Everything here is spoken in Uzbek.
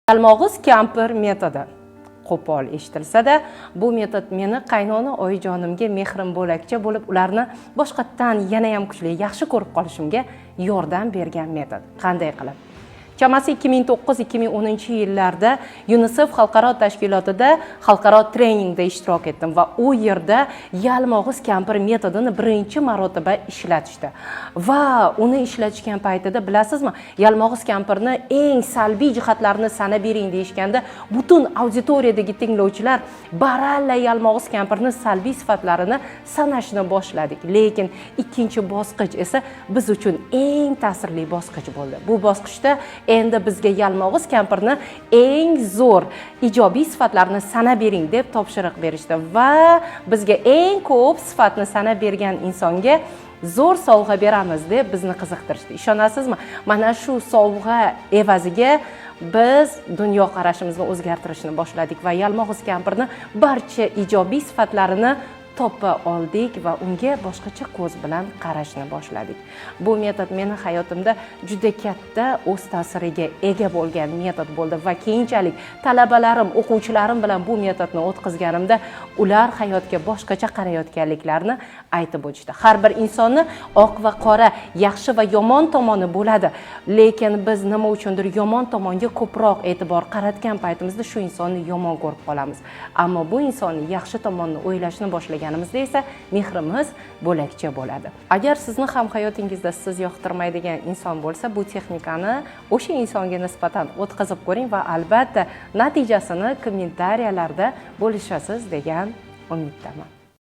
Yalmog'iz kampir metodi qo'pol eshitilsa-da, bu metod meni qaynona oyijonimga mehrim bo'lakcha bo'lib, ularni boshqatdan yana ham kuchli, yaxshi ko'rib qolishimga yordam bergan metod. Qanday qilib? Chamasi 2009-2010 yillarda UNICEF xalqaro tashkilotida xalqaro treningda ishtirok etdim va u yerda yalmog'iz kampir metodini birinchi marotaba ishlatishdi. Va uni ishlatishgan paytida bilasizmi, yalmog'iz kampirni eng salbiy jihatlarini sanab bering deyishganda, butun auditoriyadagi tinglovchilar baralla yalmog'iz kampirni salbiy sifatlarini sanashni boshladik. Lekin ikkinchi bosqich esa biz uchun eng ta'sirli bosqich bo'ldi. Bu bosqichda endi bizga yalmog'iz kampirni eng zo'r ijobiy sifatlarini sanab bering deb topshiriq berishdi va bizga eng ko'p sifatni sanab bergan insonga zo'r sovg'a beramiz deb bizni qiziqtirishdi. Ishonasizmi? Mana shu sovg'a evaziga biz dunyo qarashimizni o'zgartirishni boshladik va yalmog'iz kampirni barcha ijobiy sifatlarini topa oldik va unga boshqacha ko'z bilan qarashni boshladik. Bu metod meni hayotimda juda katta o'z ta'siriga ega bo'lgan metod bo'ldi va keyinchalik talabalarim, o'quvchilarim bilan bu metodni o'tkazganimda ular hayotga boshqacha qarayotganliklarini aytib o'tishdi. Har bir insonni oq va qora, yaxshi va yomon tomoni bo'ladi, lekin biz nima uchundir yomon tomonga ko'proq e'tibor qaratgan paytimizda shu insonni yomon ko'rib qolamiz. Ammo bu insonni yaxshi tomonni o'ylashni boshlagan esa mehrimiz bo'lakcha bo'ladi. Agar sizni ham hayotingizda siz yoqtirmaydigan inson bo'lsa, bu texnikani o'sha insonga nisbatan o'tkazib ko'ring va albatta natijasini kommentariyalarda bo'lishasiz degan umiddaman.